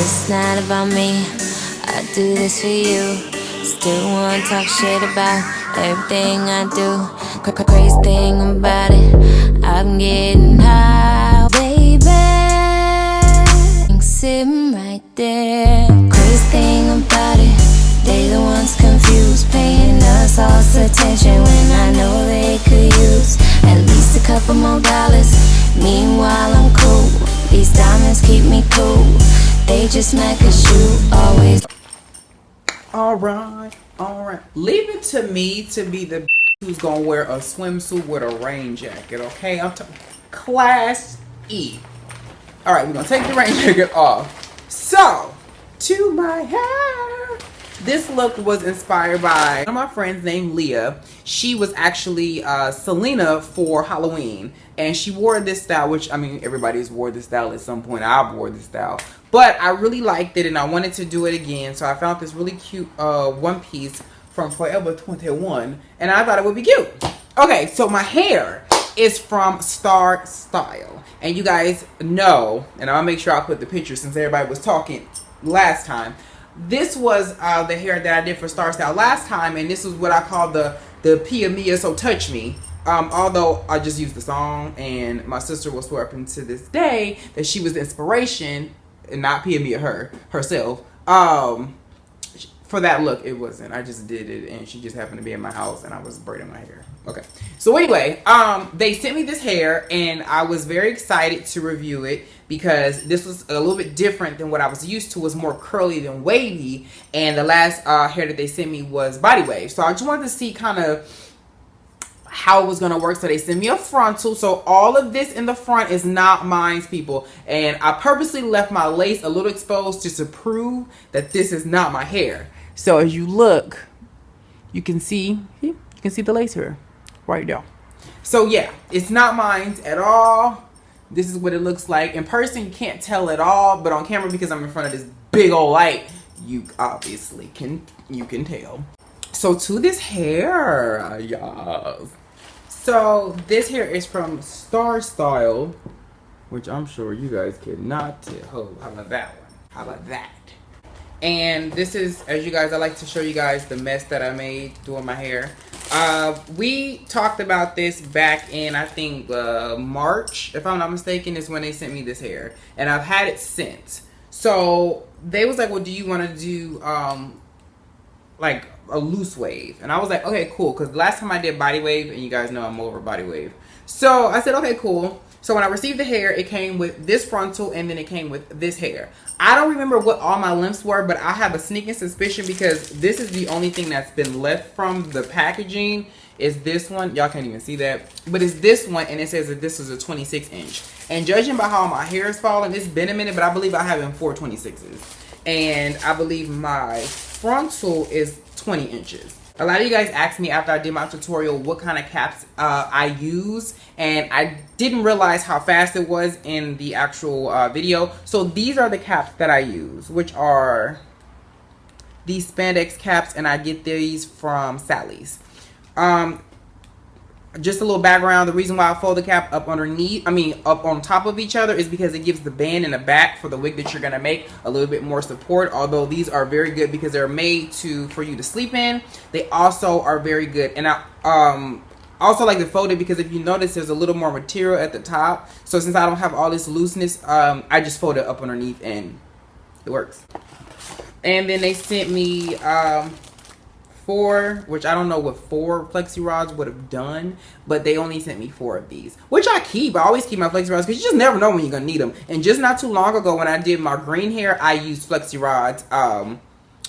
It's not about me, I do this for you. Still wanna talk shit about everything I do. Crazy thing about it, I'm getting high, baby. Sitting right there. Crazy thing about it, they the ones confused, paying us all this attention when I know they could use at least a couple more dollars. Meanwhile I'm cool, these diamonds keep me cool. They just mad 'cause you always. Alright. Leave it to me to be the who's gonna wear a swimsuit with a rain jacket, okay? I'm talking Class E. Alright, we're gonna take the rain jacket off. So, to my hair. This look was inspired by one of my friends named Leah. She was actually Selena for Halloween. And she wore this style, which, I mean, everybody's wore this style at some point. I've wore this style. But I really liked it and I wanted to do it again. So I found this really cute one piece from Forever 21. And I thought it would be cute. Okay, so my hair is from Star Style. And you guys know, and I'll make sure I put the picture since everybody was talking last time. This was the hair that I did for Star Style last time. And this was what I call the Pia Mia So Touch Me. Although I just used the song, and my sister will swear up to this day that she was the inspiration, and not Pia Mia herself. For that look, it wasn't. I just did it, and she just happened to be in my house, and I was braiding my hair. Okay. So anyway, they sent me this hair, and I was very excited to review it because this was a little bit different than what I was used to. It was more curly than wavy, and the last hair that they sent me was body wave. So I just wanted to see kind of how it was going to work. So they sent me a frontal. So all of this in the front is not mine, people. And I purposely left my lace a little exposed just to prove that this is not my hair. So as you look, you can see the lace here right there. So yeah, it's not mine at all. This is what it looks like. In person, you can't tell at all, but on camera, because I'm in front of this big old light, you obviously can tell. So to this hair, yes. So this hair is from Star Style, which I'm sure you guys cannot tell. Oh, how about that one? How about that? And this is, as you guys, I like to show you guys the mess that I made doing my hair. We talked about this back in, I think, March, if I'm not mistaken, is when they sent me this hair. And I've had it since. So they was like, well, do you want to do, like, a loose wave? And I was like, okay, cool, because last time I did body wave, and you guys know I'm over body wave, so I said, okay, cool. So when I received the hair, it came with this frontal, and then it came with this hair. I don't remember what all my lengths were, but I have a sneaking suspicion, because this is the only thing that's been left from the packaging, is this one. Y'all can't even see that, but it's this one, and it says that this is a 26-inch. And judging by how my hair is falling, it's been a minute, but I believe I have in 4 26s. And I believe my frontal is 20 inches. A lot of you guys asked me after I did my tutorial what kind of caps I use, and I didn't realize how fast it was in the actual video. So these are the caps that I use, which are these spandex caps, and I get these from Sally's. Just a little background, the reason why I fold the cap up underneath, up on top of each other, is because it gives the band in the back for the wig that you're gonna make a little bit more support. Although these are very good because they're made for you to sleep in. They also are very good, and I also like to fold it because if you notice, there's a little more material at the top. So since I don't have all this looseness, I just fold it up underneath and it works. And then they sent me 4, which I don't know what 4 flexi rods would have done, but they only sent me 4 of these, which I keep. I always keep my flexi rods because you just never know when you're gonna need them. And just not too long ago, when I did my green hair, I used flexi rods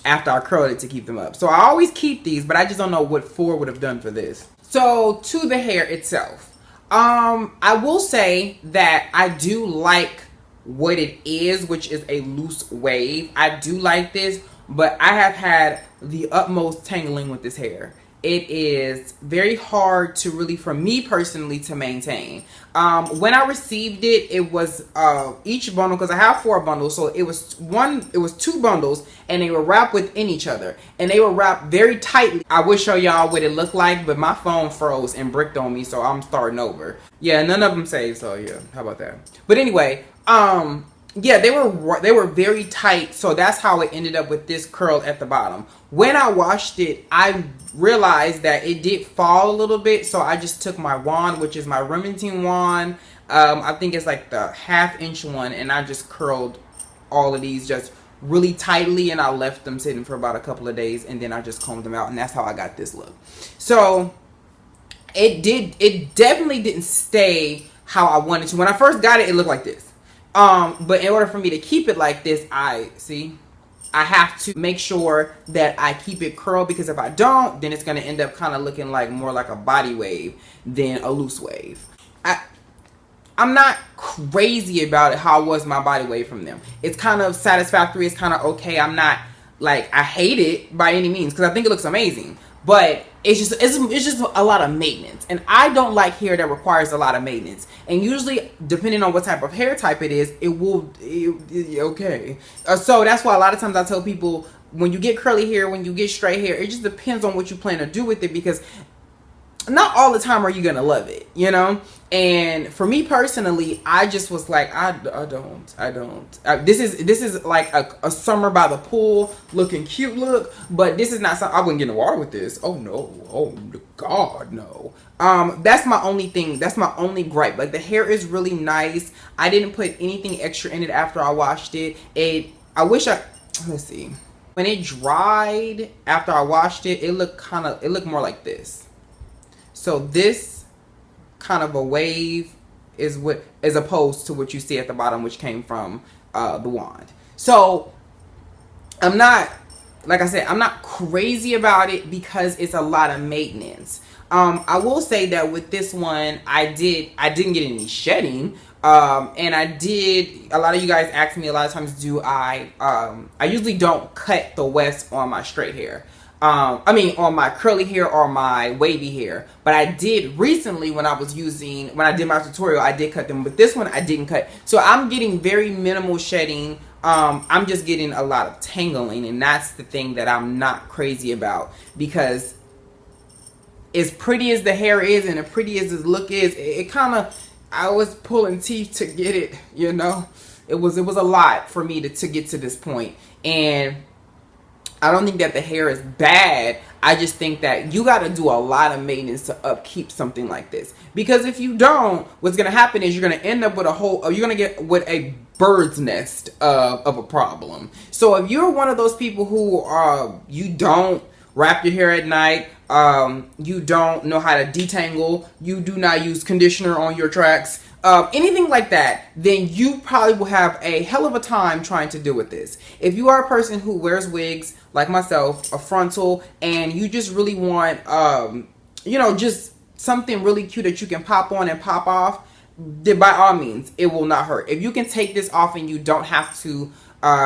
after I curled it to keep them up. So I always keep these, but I just don't know what 4 would have done for this. So to the hair itself, I will say that I do like what it is, which is a loose wave. I do like this, but I have had the utmost tangling with this hair. It is very hard to really, for me personally, to maintain. When I received it, it was each bundle, because I have 4 bundles, so it was 2 bundles, and they were wrapped within each other, and they were wrapped very tightly. I will show y'all what it looked like, but my phone froze and bricked on me, so I'm starting over. Yeah, none of them saved, so yeah, how about that? But anyway, Yeah, they were very tight, so that's how it ended up with this curl at the bottom. When I washed it, I realized that it did fall a little bit, so I just took my wand, which is my Remington wand. I think it's like the 1/2 inch one, and I just curled all of these just really tightly, and I left them sitting for about a couple of days, and then I just combed them out, and that's how I got this look. So it definitely didn't stay how I wanted to. When I first got it, it looked like this. But in order for me to keep it like this, I have to make sure that I keep it curled, because if I don't, then it's going to end up kind of looking like more like a body wave than a loose wave. I'm not crazy about it how was my body wave from them. It's kind of satisfactory. It's kind of okay. I'm not like, I hate it by any means, because I think it looks amazing. But it's just a lot of maintenance, and I don't like hair that requires a lot of maintenance. And usually, depending on what type of hair type it is, okay. So that's why a lot of times I tell people, when you get curly hair, when you get straight hair, it just depends on what you plan to do with it, because not all the time are you gonna love it, you know. And for me personally, I just was like, I don't. This is like a summer by the pool looking cute look, but this is not something I wouldn't get in the water with this. Oh no, oh God, no. That's my only thing. That's my only gripe. Like, the hair is really nice. I didn't put anything extra in it after I washed it. Let's see. When it dried after I washed it, it looked more like this. So this kind of a wave is as opposed to what you see at the bottom, which came from the wand. So I'm not, like I said, I'm not crazy about it because it's a lot of maintenance. I will say that with this one, I didn't get any shedding. And a lot of you guys ask me a lot of times, I usually don't cut the wefts on my straight hair. On my curly hair or my wavy hair. But I did recently when I did my tutorial, I did cut them. But this one I didn't cut. So I'm getting very minimal shedding. I'm just getting a lot of tangling. And that's the thing that I'm not crazy about. Because as pretty as the hair is and as pretty as the look is, I was pulling teeth to get it, you know. It was a lot for me to get to this point. And I don't think that the hair is bad. I just think that you got to do a lot of maintenance to upkeep something like this. Because if you don't, what's going to happen is you're going to end up with you're going to get with a bird's nest of a problem. So if you're one of those people who you don't wrap your hair at night, you don't know how to detangle, you do not use conditioner on your tracks, anything like that, then you probably will have a hell of a time trying to deal with this. If you are a person who wears wigs, like myself, a frontal, and you just really want, just something really cute that you can pop on and pop off, then by all means, it will not hurt. If you can take this off and you don't have to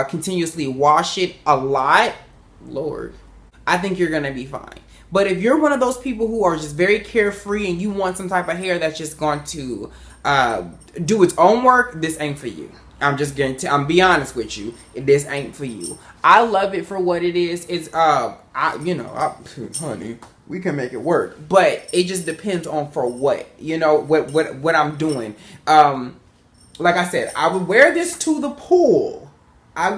continuously wash it a lot, Lord, I think you're going to be fine. But if you're one of those people who are just very carefree and you want some type of hair that's just going to do its own work, this ain't for you. I'm be honest with you, this ain't for you. I love it for what it is. It's honey, we can make it work, but it just depends on for what, what I'm doing. Like I said, I would wear this to the pool. I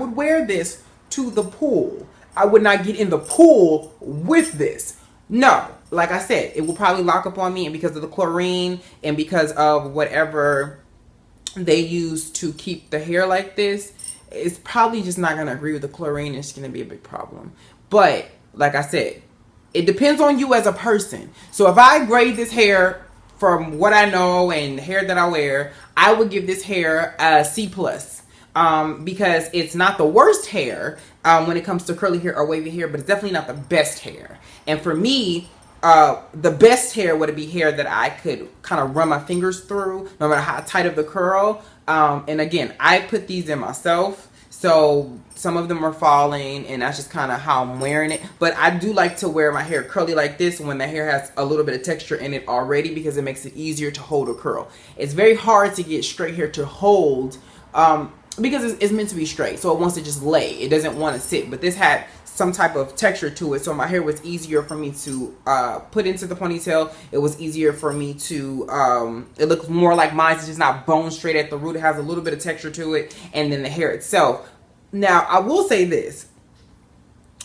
would not get in the pool with this. No, like I said, it will probably lock up on me, and because of the chlorine and because of whatever they use to keep the hair like this, it's probably just not going to agree with the chlorine. It's going to be a big problem. But like I said, it depends on you as a person. So if I grade this hair from what I know and the hair that I wear, I would give this hair a C+. Because it's not the worst hair when it comes to curly hair or wavy hair, but it's definitely not the best hair. And for me, the best hair would be hair that I could kind of run my fingers through, no matter how tight of the curl. And again, I put these in myself, so some of them are falling, and that's just kind of how I'm wearing it. But I do like to wear my hair curly like this when the hair has a little bit of texture in it already, because it makes it easier to hold a curl. It's very hard to get straight hair to hold because it's meant to be straight, so it wants to just lay. It doesn't want to sit. But this had some type of texture to it, so my hair was easier for me to put into the ponytail. It was easier for me to it looks more like mine. It's just not bone straight at the root. It has a little bit of texture to it, and then the hair itself. Now I will say this,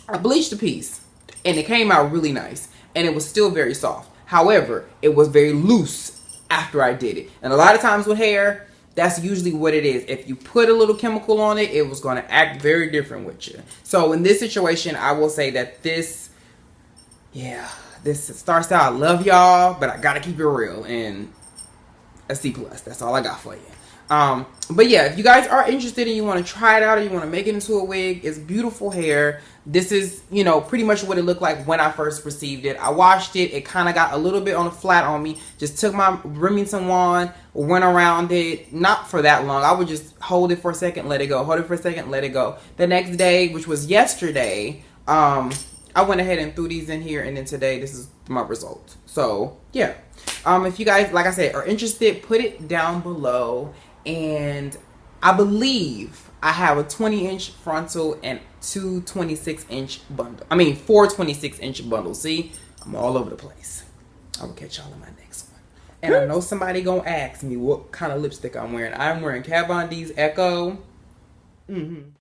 I bleached the piece and it came out really nice, and it was still very soft. However, it was very loose after I did it, and a lot of times with hair, that's usually what it is. If you put a little chemical on it, it was going to act very different with you. So in this situation, I will say that this Star Style, I love y'all, but I got to keep it real, and a C+. That's all I got for you. But yeah, if you guys are interested and you want to try it out, or you want to make it into a wig, it's beautiful hair. This is, you know, pretty much what it looked like when I first received it. I washed it. It kind of got a little bit on the flat on me. Just took my Remington wand, went around it, not for that long. I would just hold it for a second, let it go. Hold it for a second, let it go. The next day, which was yesterday, I went ahead and threw these in here, and then today, this is my result. So yeah, if you guys, like I said, are interested, put it down below. And I believe I have a 20-inch frontal and 4 26-inch bundles. See, I'm all over the place. I will catch y'all in my next one. And I know somebody gonna ask me what kind of lipstick I'm wearing. I'm wearing Kat Von D's Echo.